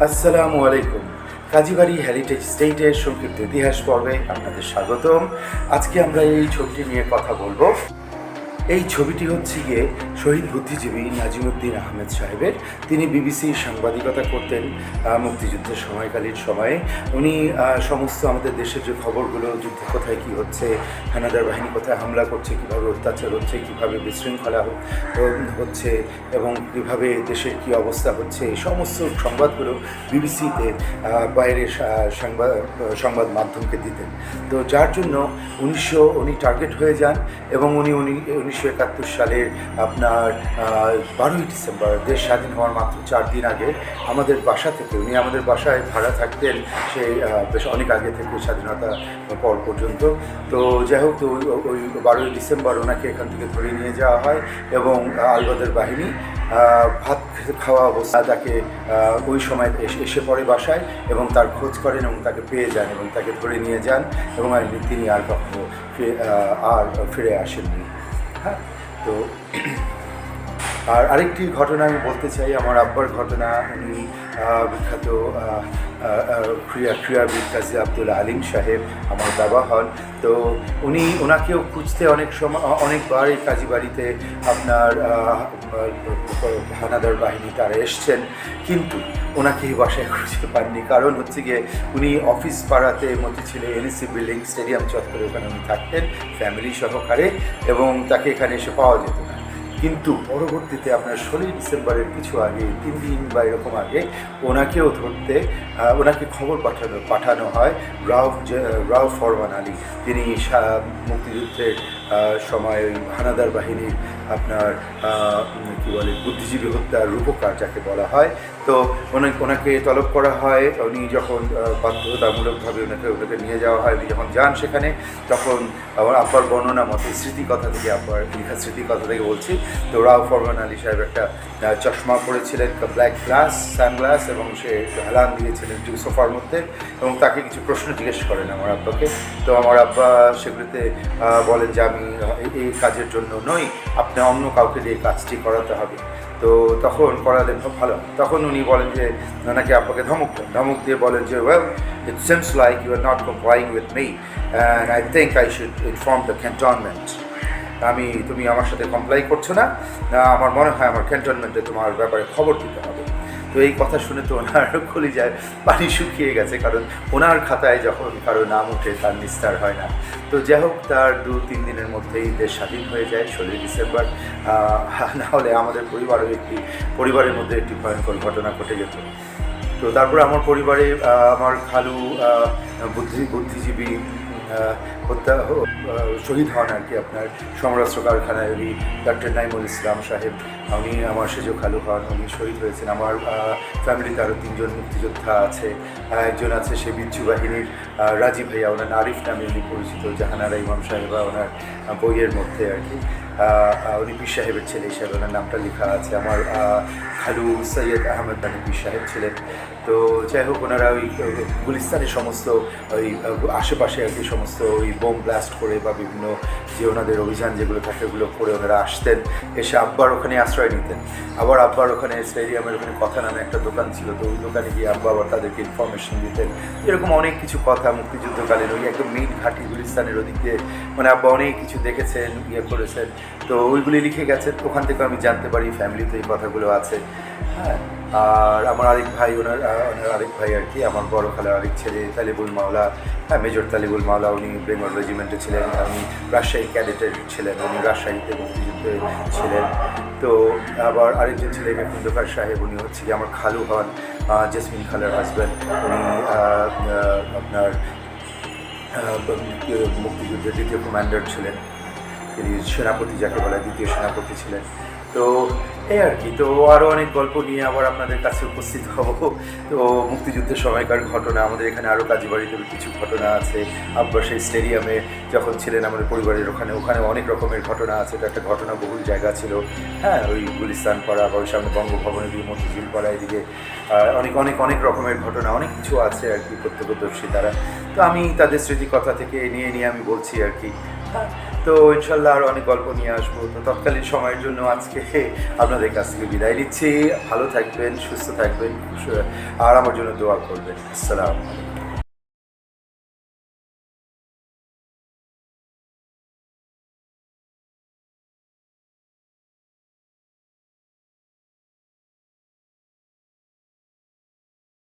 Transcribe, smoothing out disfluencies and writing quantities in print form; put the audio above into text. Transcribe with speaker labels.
Speaker 1: আসসালামু আলাইকুম। কাজীবাড়ি হেরিটেজ স্টেটের সংক্ষিপ্ত ইতিহাস পর্বে আপনাদের স্বাগতম। আজকে আমরা এই ছবিটি নিয়ে কথা বলবো। এই ছবিটি হচ্ছে গিয়ে শহীদ বুদ্ধিজীবী নাজিমুদ্দিন আহমেদ সাহেবের। তিনি বিবিসির সাংবাদিকতা করতেন মুক্তিযুদ্ধের সময়কালীন সময়ে। উনি সমস্ত আমাদের দেশের যে খবরগুলো, যুদ্ধে কোথায় কী হচ্ছে, হানাদার বাহিনী কোথায় হামলা করছে, কীভাবে অত্যাচার হচ্ছে, কীভাবে বিশৃঙ্খলা হচ্ছে এবং কীভাবে দেশের কী অবস্থা হচ্ছে, এই সমস্ত সংবাদগুলো বিবিসিতে বাইরের সংবাদ মাধ্যমকে দিতেন। তো যার জন্য উনি টার্গেট হয়ে যান এবং উনি 1971 সালের আপনার 12ই ডিসেম্বর, দেশ স্বাধীন হওয়ার মাত্র 4 দিন আগে আমাদের বাসা থেকে, উনি আমাদের বাসায় ভাড়া থাকতেন সেই বেশ অনেক আগে থেকে, স্বাধীনতা পর পর্যন্ত। তো যাই হোক, তো ওই 12ই ডিসেম্বর ওনাকে এখান থেকে ধরে নিয়ে যাওয়া হয় এবং আলবদর বাহিনী ভাত খাওয়া অবস্থা তাকে ওই সময় এসে পড়ে বাসায় এবং তার খোঁজ করেন এবং তাকে পেয়ে যান এবং তাকে ধরে নিয়ে যান এবং তিনি আর কখনো ফিরে আসেননি। হ্যাঁ, তো আর আরেকটি ঘটনা আমি বলতে চাই, আমার আব্বার ঘটনা। উনি বিখ্যাত ক্রীড়াবিদ কাজী আব্দুল আলিম সাহেব আমার বাবা হন। তো ওনাকেও খুঁজতে অনেকবার এই কাজীবাড়িতে আপনার হানাদার বাহিনী তারা এসছেন, কিন্তু ওনাকে এই বাসায় খুঁজতে পাননি। কারণ হচ্ছে গিয়ে উনি অফিস পাড়াতে মতিঝিলে এনএসসি বিল্ডিং স্টেডিয়াম চত্বরে ওখানে উনি থাকতেন ফ্যামিলি সহকারে এবং তাকে এখানে এসে পাওয়া যেত না। কিন্তু পরবর্তীতে আপনার 16ই ডিসেম্বরের কিছু আগে, 3 দিন বা এরকম আগে, ওনাকেও ধরতে ওনাকে খবর পাঠানো হয় রাউফ ফরমান আলী, যিনি মুক্তিযুদ্ধের সময় হানাদার বাহিনীর আপনার কী বলে বুদ্ধিজীবী হত্যার রূপকার যাকে বলা হয়। তো ওনাকে তলব করা হয়। উনি যখন বাধ্যতামূলকভাবে ওনাকে নিয়ে যাওয়া হয়, উনি যখন যান সেখানে, তখন আমার আব্বার বর্ণনা মতে, স্মৃতিকথা থেকে, আব্বার লেখা স্মৃতিকথা থেকে বলছি, তো রাউফ ফরমান আলী সাহেব একটা চশমা পরেছিলেন, ব্ল্যাক সানগ্লাস, এবং সে হেলান দিয়েছিলেন সোফার মধ্যে এবং তাকে কিছু প্রশ্ন জিজ্ঞেস করেন আমার আব্বাকে। তো আমার আব্বা সেগুলিতে বলেন যে আমি এই কাজের জন্য নই, আপনি অন্য কাউকে দিয়ে কাজটি করাতে হবে। তো তখন করালেন ভালো। তখন উনি বলেন যে ওনাকে আব্বাকে ধমক দিয়ে বলেন যে well, it seems like you are not complying with me and I think I should inform the cantonment. তুমি আমার সাথে কমপ্লাই করছো না, আমার মনে হয় আমার ক্যান্টনমেন্টে তোমার ব্যাপারে খবর দিতে হবে। তো এই কথা শুনে তো ওনার কলিজায় পানি শুকিয়ে গেছে, কারণ ওনার খাতায় যখন কারো নাম উঠে তার নিস্তার হয় না। তো যাই হোক, তার 2-3 দিনের মধ্যেই দেশ স্বাধীন হয়ে যায় 16ই ডিসেম্বর। না হলে আমাদের পরিবারের মধ্যে একটি ভয়ঙ্কর ঘটনা ঘটে যেত। তো তারপর আমার পরিবারে আমার খালু বুদ্ধিজীবী শহীদ হন আর কি, আপনার সমরাস্ত্র কারখানায় উনি ডক্টর নাইমুল ইসলাম সাহেব, উনি আমার সেজ খালু হন, উনি শহীদ হয়েছেন। আমার ফ্যামিলিতে আরও 3 জন মুক্তিযোদ্ধা আছে। একজন আছে সে বিচ্ছু বাহিনীর রাজীব ভাইয়া, ওনার আরিফ নামে উনি পরিচিত, জাহানারা ইমাম সাহেবা ওনার বইয়ের মধ্যে আর কি। উনি পীর সাহেবের ছেলে হিসাবে ওনার নামটা লেখা আছে। আমার খালু সৈয়দ আহমেদ আলী পীর সাহেব ছিলেন। তো যাই হোক, ওনারা ওই গুলিস্তানের সমস্ত ওই আশেপাশে আর কি সমস্ত ওই বোম ব্লাস্ট করে বা বিভিন্ন যে ওনাদের অভিযান যেগুলো থাকে ওগুলো করে ওনারা আসতেন, এসে আব্বার ওখানে আশ্রয় নিতেন। আবার আব্বার ওখানে স্টেডিয়ামের ওখানে কথা নামে একটা দোকান ছিল, তো ওই দোকানে গিয়ে আব্বা আবার তাদেরকে ইনফরমেশন দিতেন। এরকম অনেক কিছু কথা মুক্তিযুদ্ধকালীন ওই একদম মেইন ঘাঁটি গুলিস্তানের ওদিক দিয়ে মানে আব্বা অনেক কিছু দেখেছেন, করেছেন। তো ওইগুলি লিখে গেছেন, ওখান থেকে আমি জানতে পারি ফ্যামিলিতে এই কথাগুলো আছে। হ্যাঁ, আর আমার আরেক ভাই, ওনার আরেক ভাই আর কি, আমার বড় খালার আরেক ছেলে তালিবুল মাওলা, মেজর তালিবুল মাওলা, উনি বেঙ্গল রেজিমেন্টে ছিলেন। উনি রাজশাহী ক্যাডেটের ছিলেন, উনি রাজশাহীতে মুক্তিযুদ্ধে ছিলেন। তো আবার আরেকজন ছিলেন খন্দকার সাহেব, উনি হচ্ছে কি আমার খালু হন, জেসমিন খালার হাজব্যান্ড। উনি আপনার মুক্তিযুদ্ধের 2য় কমান্ডার ছিলেন, তিনি সেনাপতি যাকে বলা, 2য় সেনাপতি ছিলেন। তো এই আর কি। তো আরও অনেক গল্প নিয়ে আবার আপনাদের কাছে উপস্থিত হব। তো মুক্তিযুদ্ধের সময়কার ঘটনা, আমাদের এখানে আরও কাজীবাড়িতে কিছু ঘটনা আছে। আব্বা সেই স্টেডিয়ামে যখন ছিলেন আমাদের পরিবারের ওখানে অনেক রকমের ঘটনা আছে। এটা একটা ঘটনাবহুল জায়গা ছিল। হ্যাঁ, ওই গুলিস্তান পাড়া বা ওই সামনে বঙ্গভবনের দিকে মতিঝিল পাড়া, এদিকে অনেক রকমের ঘটনা, অনেক কিছু আছে আর কি প্রত্যক্ষদর্শী দ্বারা। তো আমি তাদের স্মৃতিকথা থেকে নিয়ে আমি বলছি আর কি। তো ইনশাল্লাহ আরও অনেক গল্প নিয়ে আসবো। তো তৎকালীন সময়ের জন্য আজকে আপনাদের কাছ থেকে বিদায় নিচ্ছি। ভালো থাকবেন, সুস্থ থাকবেন, আর আমার জন্য দোয়া করবেন। আসসালামু আলাইকুম।